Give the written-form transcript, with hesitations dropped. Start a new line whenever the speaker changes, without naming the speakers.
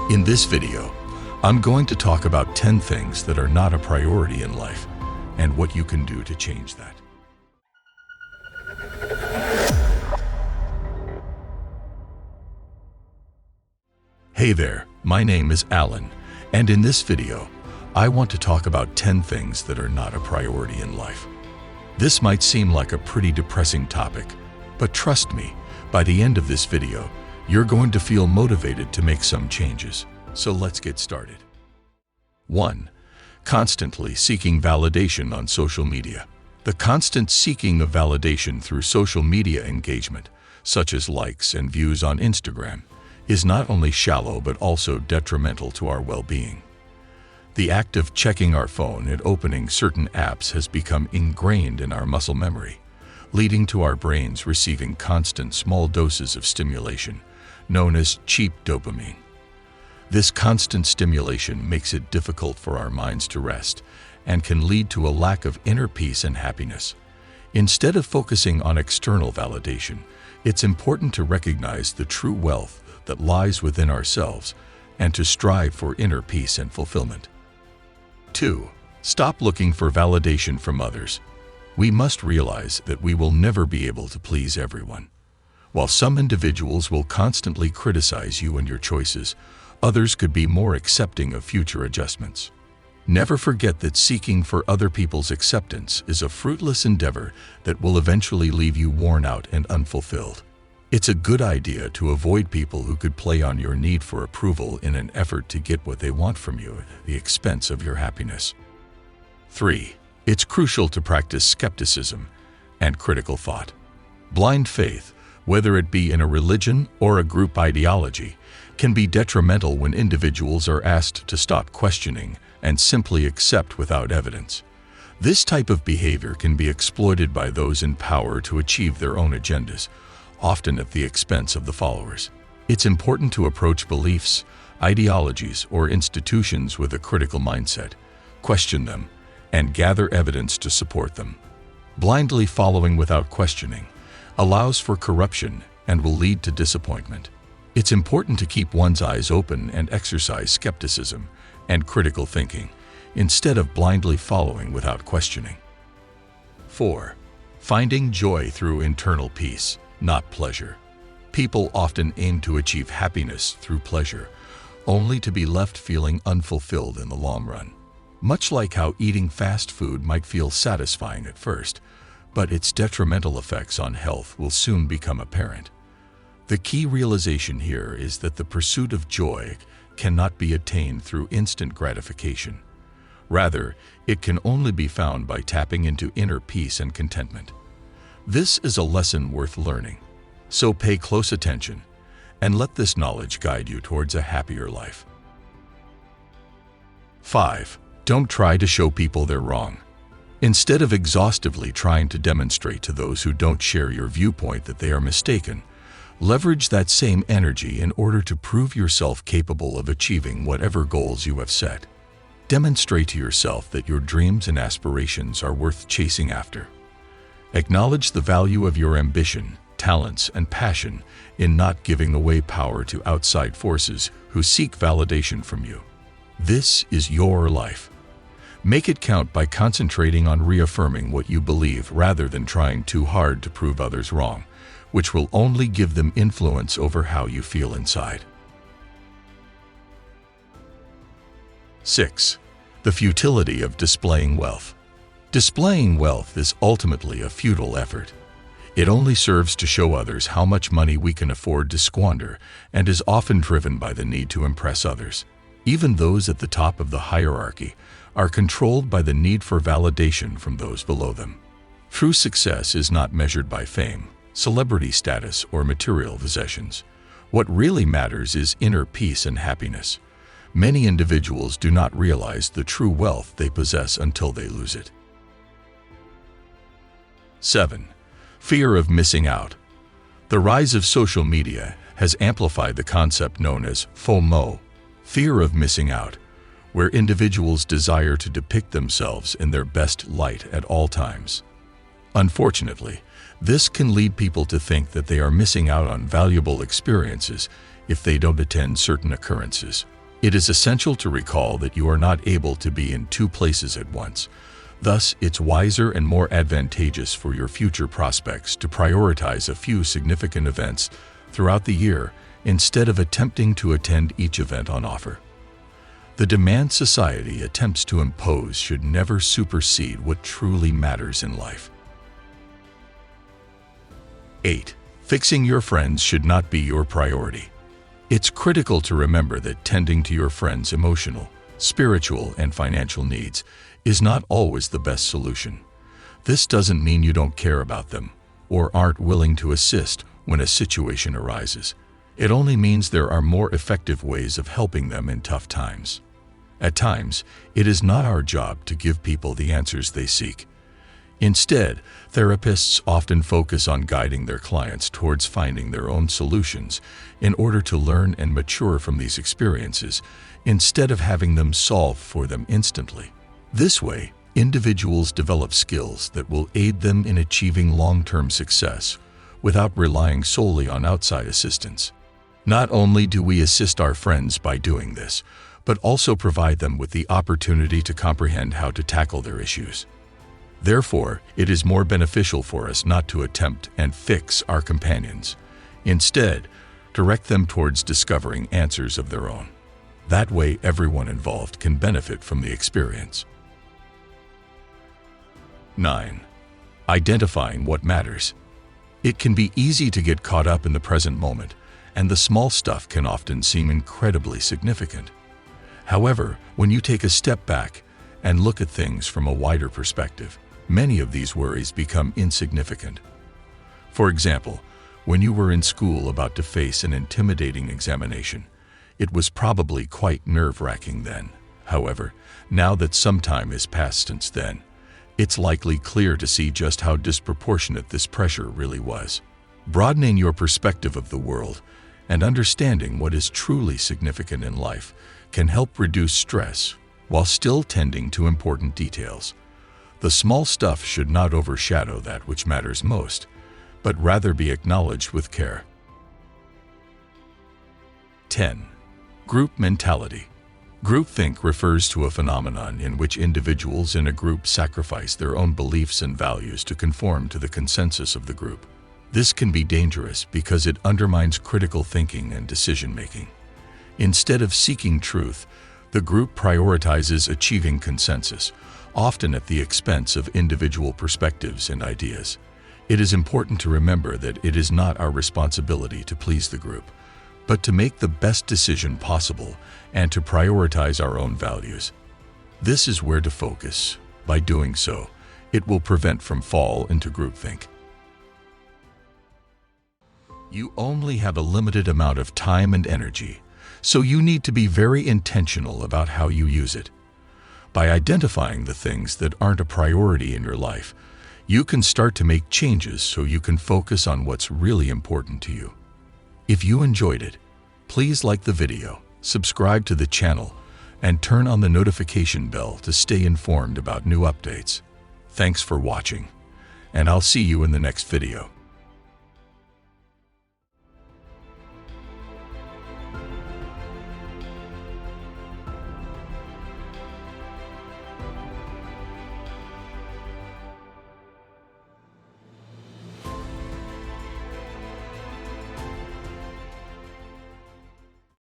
In this video, I'm going to talk about 10 things that are not a priority in life and what you can do to change that. Hey there, my name is Alan, and in this video, I want to talk about 10 things that are not a priority in life. This might seem like a pretty depressing topic, but trust me, by the end of this video, you're going to feel motivated to make some changes. So let's get started. 1. Constantly seeking validation on social media. The constant seeking of validation through social media engagement, such as likes and views on Instagram, is not only shallow but also detrimental to our well-being. The act of checking our phone and opening certain apps has become ingrained in our muscle memory, leading to our brains receiving constant small doses of stimulation, known as cheap dopamine. This constant stimulation makes it difficult for our minds to rest and can lead to a lack of inner peace and happiness. Instead of focusing on external validation, it's important to recognize the true wealth that lies within ourselves and to strive for inner peace and fulfillment. 2. Stop looking for validation from others. We must realize that we will never be able to please everyone. While some individuals will constantly criticize you and your choices, others could be more accepting of future adjustments. Never forget that seeking for other people's acceptance is a fruitless endeavor that will eventually leave you worn out and unfulfilled. It's a good idea to avoid people who could play on your need for approval in an effort to get what they want from you at the expense of your happiness. 3. It's crucial to practice skepticism and critical thought. Blind faith, whether it be in a religion or a group ideology, can be detrimental when individuals are asked to stop questioning and simply accept without evidence. This type of behavior can be exploited by those in power to achieve their own agendas, often at the expense of the followers. It's important to approach beliefs, ideologies, or institutions with a critical mindset, question them, and gather evidence to support them. Blindly following without questioning allows for corruption and will lead to disappointment. It's important to keep one's eyes open and exercise skepticism and critical thinking, instead of blindly following without questioning. 4. Finding joy through internal peace, not pleasure. People often aim to achieve happiness through pleasure, only to be left feeling unfulfilled in the long run. Much like how eating fast food might feel satisfying at first, but its detrimental effects on health will soon become apparent. The key realization here is that the pursuit of joy cannot be attained through instant gratification. Rather, it can only be found by tapping into inner peace and contentment. This is a lesson worth learning, so pay close attention and let this knowledge guide you towards a happier life. 5. Don't try to show people they're wrong. Instead of exhaustively trying to demonstrate to those who don't share your viewpoint that they are mistaken, leverage that same energy in order to prove yourself capable of achieving whatever goals you have set. Demonstrate to yourself that your dreams and aspirations are worth chasing after. Acknowledge the value of your ambition, talents, and passion in not giving away power to outside forces who seek validation from you. This is your life. Make it count by concentrating on reaffirming what you believe rather than trying too hard to prove others wrong, which will only give them influence over how you feel inside. 6. The futility of displaying wealth. Displaying wealth is ultimately a futile effort. It only serves to show others how much money we can afford to squander and is often driven by the need to impress others. Even those at the top of the hierarchy are controlled by the need for validation from those below them. True success is not measured by fame, celebrity status, or material possessions. What really matters is inner peace and happiness. Many individuals do not realize the true wealth they possess until they lose it. 7. Fear of missing out. The rise of social media has amplified the concept known as FOMO, fear of missing out, where individuals desire to depict themselves in their best light at all times. Unfortunately, this can lead people to think that they are missing out on valuable experiences if they don't attend certain occurrences. It is essential to recall that you are not able to be in two places at once. Thus, it's wiser and more advantageous for your future prospects to prioritize a few significant events throughout the year instead of attempting to attend each event on offer. The demand society attempts to impose should never supersede what truly matters in life. 8. Fixing your friends should not be your priority. It's critical to remember that tending to your friends' emotional, spiritual, and financial needs is not always the best solution. This doesn't mean you don't care about them or aren't willing to assist when a situation arises. It only means there are more effective ways of helping them in tough times. At times, it is not our job to give people the answers they seek. Instead, therapists often focus on guiding their clients towards finding their own solutions in order to learn and mature from these experiences instead of having them solve for them instantly. This way, individuals develop skills that will aid them in achieving long-term success without relying solely on outside assistance. Not only do we assist our friends by doing this, but also provide them with the opportunity to comprehend how to tackle their issues. Therefore, it is more beneficial for us not to attempt and fix our companions. Instead, direct them towards discovering answers of their own. That way, everyone involved can benefit from the experience. 9. Identifying what matters. It can be easy to get caught up in the present moment, and the small stuff can often seem incredibly significant. However, when you take a step back and look at things from a wider perspective, many of these worries become insignificant. For example, when you were in school about to face an intimidating examination, it was probably quite nerve-wracking then. However, now that some time has passed since then, it's likely clear to see just how disproportionate this pressure really was. Broadening your perspective of the world and understanding what is truly significant in life can help reduce stress while still tending to important details. The small stuff should not overshadow that which matters most, but rather be acknowledged with care. 10. Group mentality. Groupthink refers to a phenomenon in which individuals in a group sacrifice their own beliefs and values to conform to the consensus of the group. This can be dangerous because it undermines critical thinking and decision-making. Instead of seeking truth, the group prioritizes achieving consensus, often at the expense of individual perspectives and ideas. It is important to remember that it is not our responsibility to please the group, but to make the best decision possible and to prioritize our own values. This is where to focus. By doing so, it will prevent from fall into groupthink. You only have a limited amount of time and energy, so you need to be very intentional about how you use it. By identifying the things that aren't a priority in your life, you can start to make changes so you can focus on what's really important to you. If you enjoyed it, please like the video, subscribe to the channel, and turn on the notification bell to stay informed about new updates. Thanks for watching, and I'll see you in the next video.